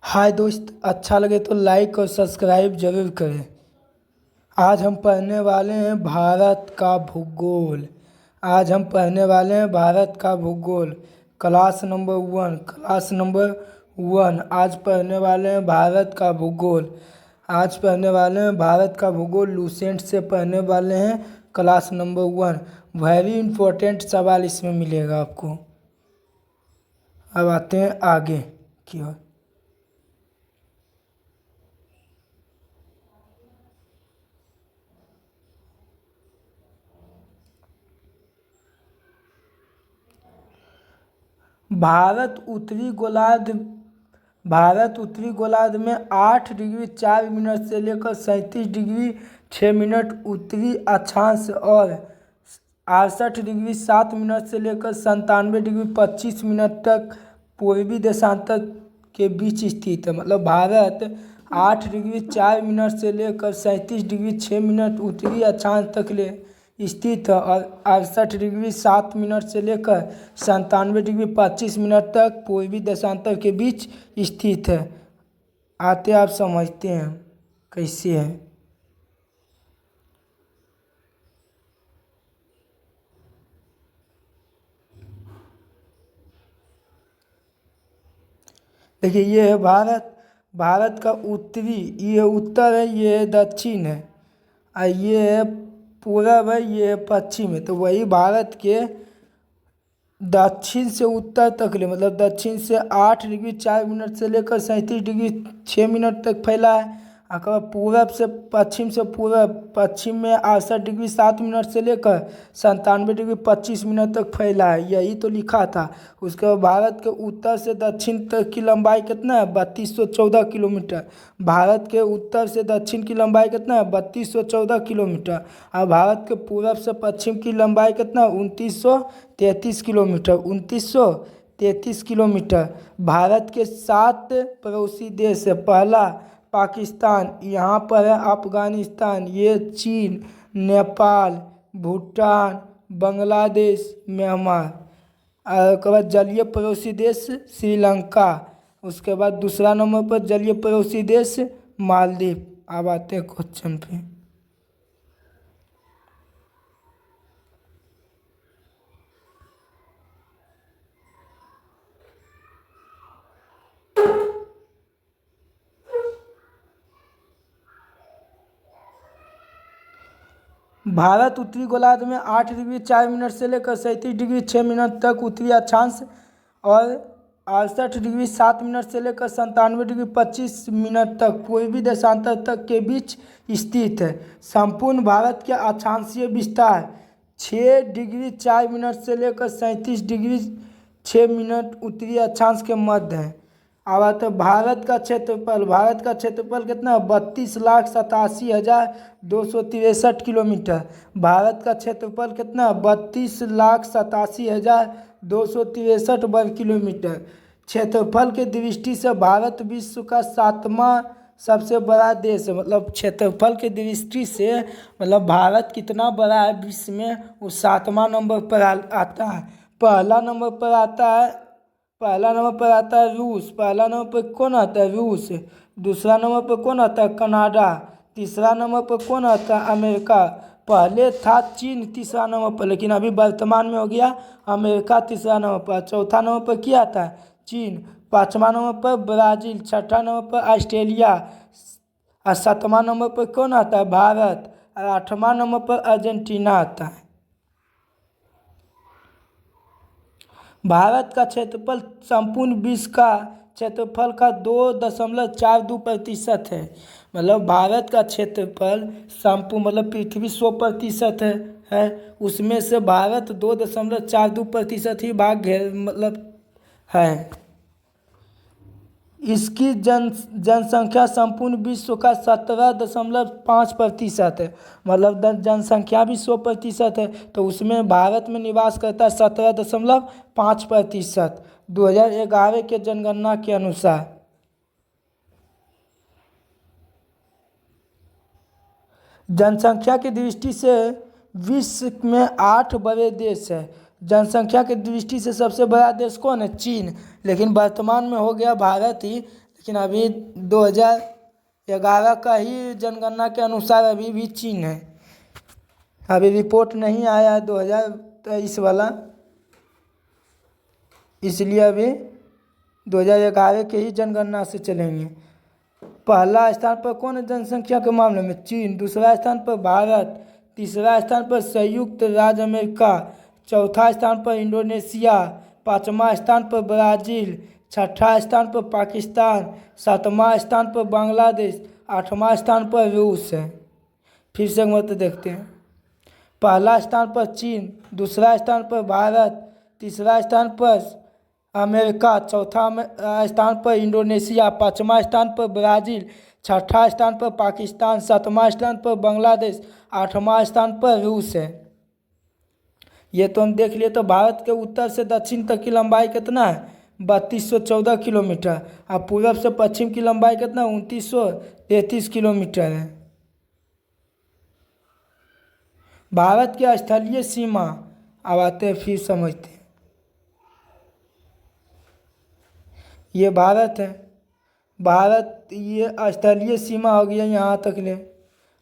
हाय दोस्त, अच्छा लगे तो लाइक और सब्सक्राइब जरूर करें। आज हम पढ़ने वाले हैं भारत का भूगोल। Class number 1। आज पढ़ने वाले हैं भारत का भूगोल। लूसेंट से पढ़ने वाले हैं क्लास नंबर 1। वेरी इंपॉर्टेंट सवाल इसमें मिलेगा आपको। अब आते हैं आगे की ओर। भारत उत्तरी गोलार्ध में 8 डिग्री 4 मिनट से लेकर 37 डिग्री 6 मिनट उत्तरी अक्षांश और 68 डिग्री 7 मिनट से लेकर 97 डिग्री 25 मिनट तक पूर्वी देशांतर के बीच स्थित है। मतलब भारत 8 डिग्री 4 मिनट से लेकर 37 डिग्री 6 मिनट उत्तरी अक्षांश तक ले स्थित है और 68 डिग्री 7 मिनट से लेकर 97 डिग्री 25 मिनट तक पूर्वी देशांतर के बीच स्थित है। आते आप समझते हैं कैसे है। देखिए, ये है भारत का उत्तरी, ये उत्तर है, ये है दक्षिण है, और ये है पूरब है, ये है पश्चिम है। तो वही भारत के दक्षिण से उत्तर तक ले, मतलब दक्षिण से 8 डिग्री 4 मिनट से लेकर 37 डिग्री 6 मिनट तक फैला है। और पूरब से पश्चिम में 68 डिग्री 7 मिनट से लेकर 97 डिग्री 25 मिनट तक फैला है। यही तो लिखा था। उसके बाद भारत के उत्तर से दक्षिण तक की लंबाई कितना है? 3214 किलोमीटर। भारत के उत्तर से दक्षिण की लंबाई कितना है? 3214 किलोमीटर। और भारत के पूरब से पश्चिम की लंबाई कितना है? 2933 किलोमीटर। 2933 किलोमीटर। भारत के 7 पड़ोसी देश है। पहला पाकिस्तान, यहाँ पर है अफगानिस्तान, ये चीन, नेपाल, भूटान, बांग्लादेश, म्यांमार। और उसके बाद जलीय पड़ोसी देश श्रीलंका। उसके बाद दूसरा नंबर पर जलीय पड़ोसी देश मालदीव। अब आते हैं क्वेश्चन पे। भारत उत्तरी गोलार्ध में 8 डिग्री 4 मिनट से लेकर 37 डिग्री 6 मिनट तक उत्तरी अक्षांश और 68 डिग्री 7 मिनट से लेकर 97 डिग्री 25 मिनट तक पूर्वी देशांतर तक के बीच स्थित है। संपूर्ण भारत के अक्षांशीय विस्तार 6 डिग्री 4 मिनट से लेकर 37 डिग्री 6 मिनट उत्तरी अक्षांश के मध्य है। अब आता है भारत का क्षेत्रफल कितना है? 32,87,263 किलोमीटर। भारत का क्षेत्रफल कितना है? 32,87,263 वर्ग किलोमीटर। क्षेत्रफल के दृष्टि से भारत विश्व का 7वां सबसे बड़ा देश है। मतलब क्षेत्रफल के दृष्टि से, मतलब भारत कितना बड़ा है विश्व में, वो 7वां नंबर पर आता है। पहला नंबर पर आता है रूस। पहला नंबर पर कौन आता है? रूस। दूसरा नंबर पर कौन आता है? कनाडा। तीसरा नंबर पर कौन आता है? अमेरिका। पहले था चीन तीसरा नंबर पर, लेकिन अभी वर्तमान में हो गया अमेरिका तीसरा नंबर पर। चौथा नंबर पर क्या आता है? चीन। पाँचवा नंबर पर ब्राज़ील। छठा नंबर पर ऑस्ट्रेलिया। और 7वां नंबर पर कौन आता है? भारत। और 8वां नंबर पर अर्जेंटीना आता है। भारत का क्षेत्रफल संपूर्ण विश्व का क्षेत्रफल का 2.42% है। मतलब भारत का क्षेत्रफल संपूर्ण, मतलब पृथ्वी 100% है, उसमें से भारत 2.42% ही भाग मतलब है। इसकी जनसंख्या संपूर्ण विश्व का 17.5% है। मतलब जनसंख्या भी 100% है, तो उसमें भारत में निवास करता है 17.5%, 2011 के जनगणना के अनुसार। जनसंख्या की दृष्टि से विश्व में 8 बड़े देश है। जनसंख्या की दृष्टि से सबसे बड़ा देश कौन है? चीन। लेकिन वर्तमान में हो गया भारत ही, लेकिन अभी 2011 का ही जनगणना के अनुसार अभी भी चीन है। अभी रिपोर्ट नहीं आया 2023 वाला, इसलिए अभी 2011 के ही जनगणना से चलेंगे। पहला स्थान पर कौन है जनसंख्या के मामले में? चीन। दूसरा स्थान पर भारत। तीसरा स्थान पर संयुक्त राज्य अमेरिका। चौथा स्थान पर इंडोनेशिया। पाँचवा स्थान पर ब्राज़ील। छठा स्थान पर पाकिस्तान। सातवां स्थान पर बांग्लादेश। आठवां स्थान पर रूस है। फिर से मत देखते हैं। पहला स्थान पर चीन, दूसरा स्थान पर भारत, तीसरा स्थान पर अमेरिका, चौथा स्थान पर इंडोनेशिया, पाँचवा स्थान पर ब्राज़ील, छठा स्थान पर पाकिस्तान, सातवां स्थान पर बांग्लादेश, आठवां स्थान पर रूस है। ये तो हम देख लिए। तो भारत के उत्तर से दक्षिण तक की लंबाई कितना है? 3214 किलोमीटर। और पूर्व से पश्चिम की लंबाई कितना? 2933 किलोमीटर है। भारत की स्थलीय सीमा, अब आते हैं फिर समझते हैं। ये भारत है। भारत ये स्थलीय सीमा हो गया यहाँ तक ले,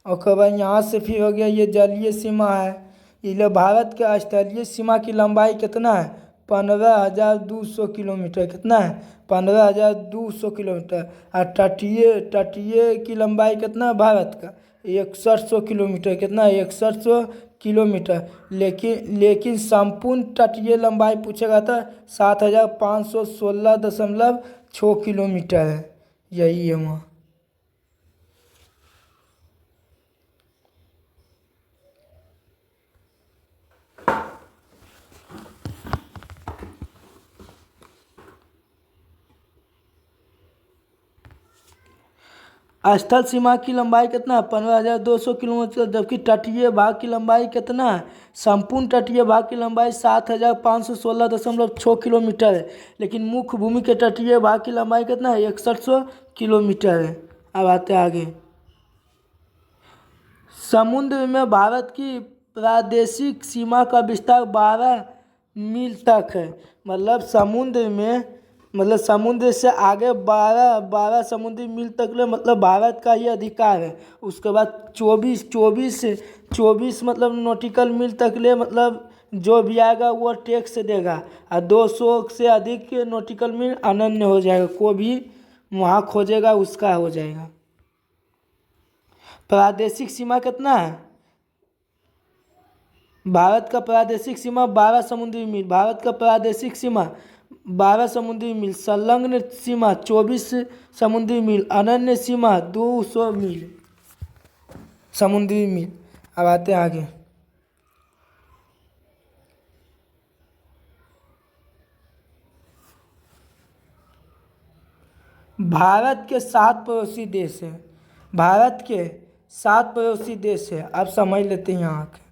और कब यहाँ से फिर हो गया ये जलीय सीमा है। इसलिए भारत के स्थलीय सीमा की लंबाई कितना है? 15,200 किलोमीटर। कितना है? 15,200 किलोमीटर। और तटीय की लंबाई कितना है भारत का? 6100 किलोमीटर। कितना है? 6100 किलोमीटर। लेकिन संपूर्ण तटीय लंबाई पूछेगा तो 7,516.6 किलोमीटर है। यही है वहाँ। स्थल सीमा की लंबाई कितना है? 15,200 किलोमीटर। जबकि तटीय भाग की लंबाई कितना है? संपूर्ण तटीय भाग की लंबाई 7,516.6 किलोमीटर है। लेकिन मुख्य भूमि के तटीय भाग की लंबाई कितना है? 6100 किलोमीटर है। अब आते हैं आगे। समुद्र में भारत की प्रादेशिक सीमा का विस्तार 12 मील तक है। मतलब समुद्र से आगे 12 समुद्री मील तक ले मतलब भारत का ही अधिकार है। उसके बाद 24 मतलब नॉटिकल मील तक ले मतलब जो भी आएगा वो टैक्स देगा। और 200 से अधिक नॉटिकल मील अनन्य हो जाएगा। कोई भी वहाँ खोजेगा उसका हो जाएगा। प्रादेशिक सीमा कितना है? भारत का प्रादेशिक सीमा 12 समुद्री मील। भारत का प्रादेशिक सीमा 12 समुद्री मील। संलग्न सीमा 24 समुद्री मील। अनन्य सीमा 200 मील समुद्री मील। अब आते हैं आगे। भारत के 7 पड़ोसी देश हैं। भारत के 7 पड़ोसी देश है। अब समझ लेते हैं यहाँ के।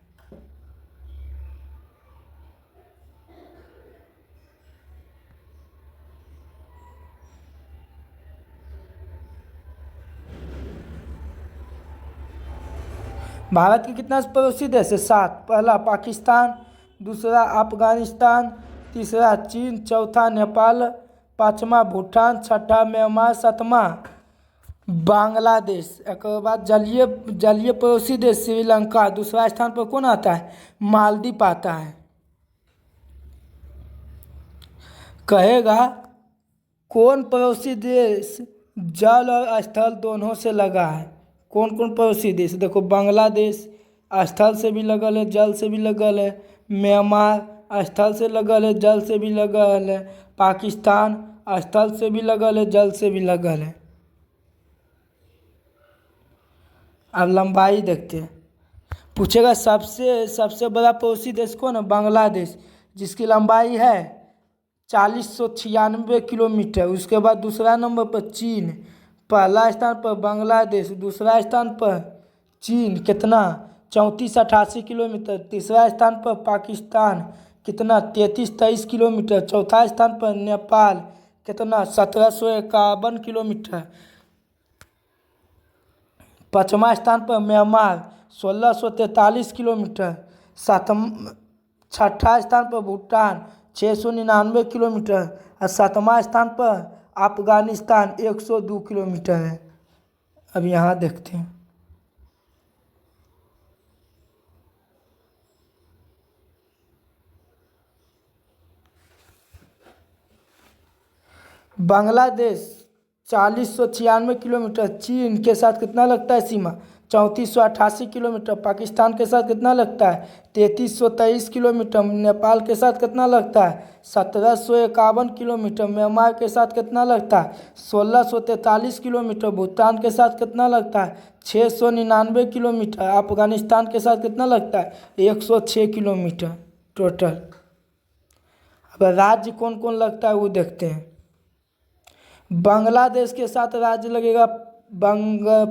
भारत के कितना पड़ोसी देश है? 7। पहला पाकिस्तान, दूसरा अफगानिस्तान, तीसरा चीन, चौथा नेपाल, पाँचवा भूटान, छठा म्यांमार, सातवां बांग्लादेश। एक बाद जलीय पड़ोसी देश श्रीलंका। दूसरा स्थान पर कौन आता है? मालदीव आता है। कहेगा कौन पड़ोसी देश जल और स्थल दोनों से लगा है? कौन कौन पड़ोसी देश? देखो, बांग्लादेश स्थल से भी लगल है, जल से भी लगल है। म्यांमार स्थल से लगल है, जल से भी लगल है। पाकिस्तान स्थल से भी लगल है, जल से भी लगल है। अब लंबाई देखते हैं। पूछेगा सबसे बड़ा पड़ोसी देश कौन है? बांग्लादेश, जिसकी लंबाई है 4096 किलोमीटर। उसके बाद दूसरा नंबर पर चीन। पहला स्थान पर बांग्लादेश, दूसरा स्थान पर चीन कितना? 3488 किलोमीटर। तीसरा स्थान पर पाकिस्तान कितना? 3323 किलोमीटर। चौथा स्थान पर नेपाल कितना? 1751 किलोमीटर। पाँचवा स्थान पर म्यांमार 1643 किलोमीटर। छठा स्थान पर भूटान 699 किलोमीटर। और सातवां स्थान पर अफगानिस्तान 102 किलोमीटर है। अब यहाँ देखते हैं। बांग्लादेश 4096 किलोमीटर। चीन के साथ कितना लगता है सीमा? 3488 किलोमीटर। पाकिस्तान के साथ कितना लगता है? 3323 किलोमीटर। नेपाल के साथ कितना लगता है? 1751 किलोमीटर। म्यांमार के साथ कितना लगता है? 1643 किलोमीटर। भूटान के साथ कितना लगता है? 699 किलोमीटर। अफगानिस्तान के साथ कितना लगता है? 106 किलोमीटर टोटल। अब राज्य कौन कौन लगता है वो देखते हैं। बांग्लादेश के साथ राज्य लगेगा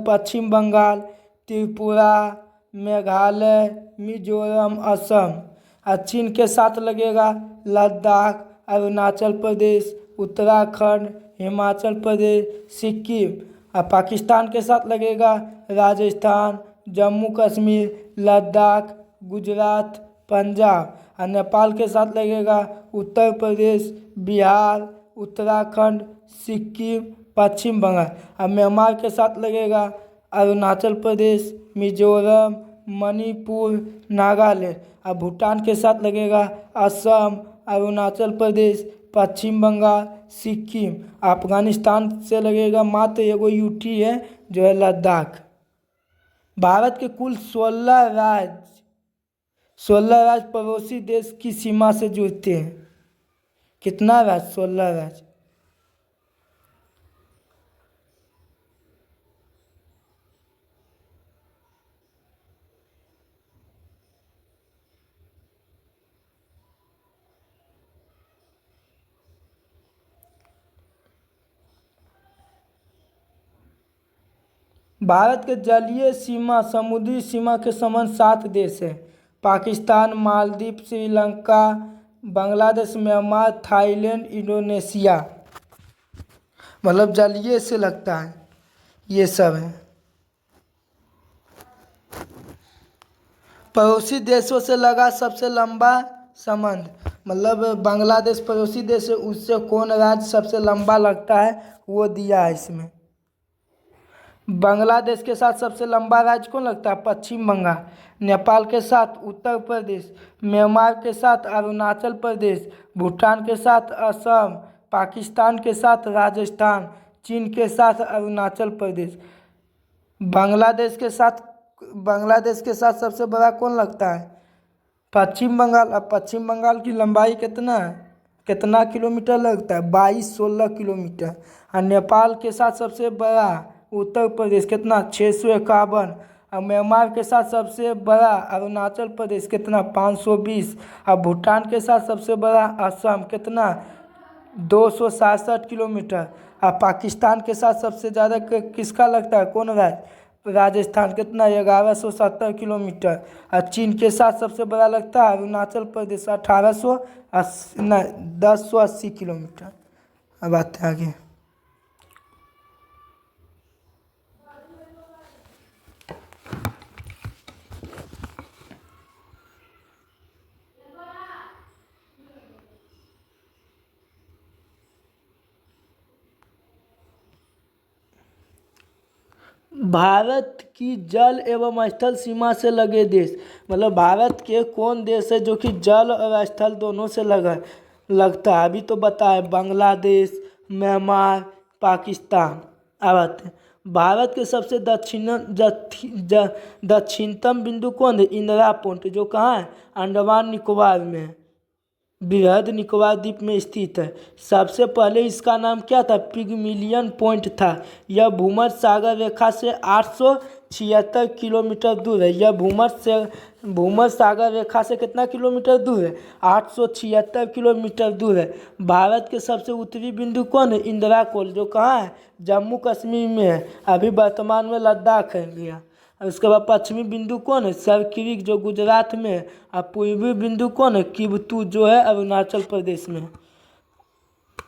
पश्चिम बंगाल, त्रिपुरा, मेघालय, मिजोरम, असम। और चीन के साथ लगेगा लद्दाख, अरुणाचल प्रदेश, उत्तराखंड, हिमाचल प्रदेश, सिक्किम। और पाकिस्तान के साथ लगेगा राजस्थान, जम्मू कश्मीर, लद्दाख, गुजरात, पंजाब। और नेपाल के साथ लगेगा उत्तर प्रदेश, बिहार, उत्तराखंड, सिक्किम, पश्चिम बंगाल। और म्यांमार के साथ लगेगा अरुणाचल प्रदेश, मिजोरम, मणिपुर, नागालैंड। और भूटान के साथ लगेगा असम, अरुणाचल प्रदेश, पश्चिम बंगाल, सिक्किम। अफगानिस्तान से लगेगा मात्र एगो यूटी है जो है लद्दाख। भारत के कुल 16 राज्य पड़ोसी देश की सीमा से जुड़ते हैं। कितना राज्य? 16 राज्य। भारत के जलीय सीमा समुद्री सीमा के संबंध 7 देश हैं। Pakistan, Maldives, Sri Lanka, Bangladesh, Myanmar, Thailand, Indonesia. मतलब जलीय से लगता है ये सब है। पड़ोसी देशों से लगा सबसे लंबा संबंध। मतलब बांग्लादेश पड़ोसी देश है, उससे कौन राज्य सबसे लंबा लगता है वो दिया है इसमें। बांग्लादेश के साथ सबसे लंबा राज्य कौन लगता है? पश्चिम बंगाल। नेपाल के साथ उत्तर प्रदेश, म्यांमार के साथ अरुणाचल प्रदेश, भूटान के साथ असम, पाकिस्तान के साथ राजस्थान, चीन के साथ अरुणाचल प्रदेश। बांग्लादेश के साथ सबसे बड़ा कौन लगता है? पश्चिम बंगाल। अब पश्चिम बंगाल की लंबाई कितना किलोमीटर लगता है? 2216 किलोमीटर। और नेपाल के साथ सबसे बड़ा उत्तर प्रदेश कितना? 651। और म्यांमार के साथ सबसे बड़ा अरुणाचल प्रदेश कितना? 520। और भूटान के साथ सबसे बड़ा असम कितना? 267 किलोमीटर। और पाकिस्तान के साथ सबसे ज़्यादा किसका लगता है? कौन राज्य? राजस्थान कितना? 1170 किलोमीटर। और चीन के साथ सबसे बड़ा लगता है अरुणाचल प्रदेश 1080 किलोमीटर। अब आते हैं आगे। भारत की जल एवं स्थल सीमा से लगे देश। मतलब भारत के कौन देश है जो कि जल और स्थल दोनों से लगता है? अभी तो बताए बांग्लादेश, म्यांमार, पाकिस्तान। अब आते हैं भारत के सबसे दक्षिणतम बिंदु कौन है? इंदिरा पॉइंट, जो कहाँ है? अंडमान निकोबार में है। बृहद निकोबार द्वीप में स्थित है। सबसे पहले इसका नाम क्या था? पिगमिलियन पॉइंट था। यह भूमध्य सागर रेखा से 876 किलोमीटर दूर है। यह भूमध्य सागर रेखा से कितना किलोमीटर दूर है? 876 किलोमीटर दूर है। भारत के सबसे उत्तरी बिंदु कौन है? इंदिरा कोल, जो कहाँ है? जम्मू कश्मीर में है। अभी वर्तमान में लद्दाख है गया। और उसके बाद पश्चिमी बिंदु कौन है? सरक्रिक, जो गुजरात में है। और पूर्वी बिंदु कौन है? किबतू, जो है अरुणाचल प्रदेश में।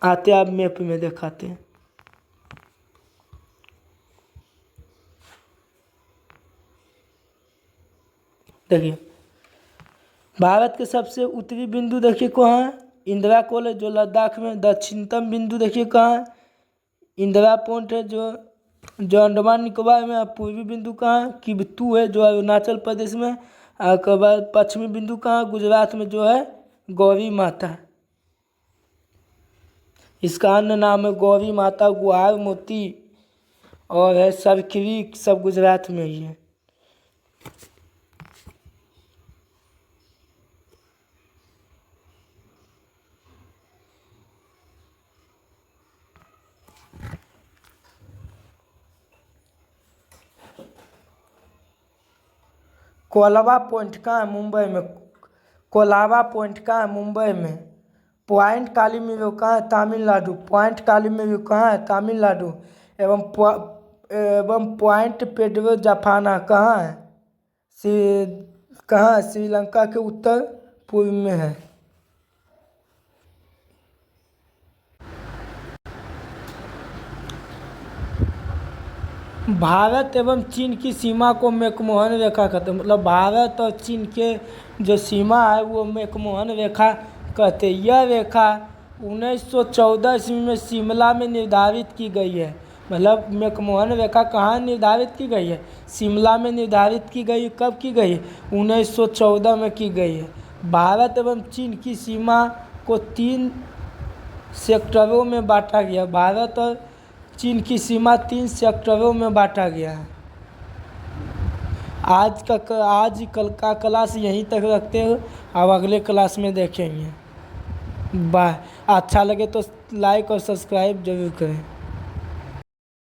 आते आप मैप में दिखाते हैं। देखिए भारत के सबसे उत्तरी बिंदु देखिए कहाँ है? इंदिरा कोल है जो लद्दाख में। दक्षिणतम बिंदु देखिए कहाँ है? इंदिरा पॉइंट है जो अंडमान निकोबार में। पूर्वी बिंदु कहाँ है? किबतू है जो अरुणाचल प्रदेश में। उसके बाद पश्चिमी बिंदु कहाँ? गुजरात में जो है गौरी माता। इसका अन्य नाम है गौरी माता, गुहार मोती और है सरखरी, सब गुजरात में ही है। कोलाबा पॉइंट कहाँ है? मुंबई में। कोलाबा पॉइंट कहाँ है? मुंबई में। पॉइंट कालीमेरू कहाँ है? तमिलनाडु। पॉइंट कालीमेरू कहाँ है? तमिलनाडु। एवं पॉइंट पेड्रो जाफाना कहाँ है? कहाँ है? श्रीलंका के उत्तर पूर्व में है। भारत एवं चीन की सीमा को मैकमोहन रेखा कहते हैं। मतलब भारत और चीन के जो सीमा है वो मैकमोहन रेखा कहते हैं। यह रेखा 1914 ईस्वी में शिमला में निर्धारित की गई है। मतलब मैकमोहन रेखा कहाँ निर्धारित की गई है? शिमला में निर्धारित की गई। कब की गई? 1914 में की गई है। भारत एवं चीन की सीमा को 3 सेक्टरों में बांटा गया। भारत और चीन की सीमा 3 सेक्टरों में बांटा गया है। आज कल का क्लास यहीं तक रखते हो, अब अगले क्लास में देखेंगे। बाय। अच्छा लगे तो लाइक और सब्सक्राइब जरूर करें।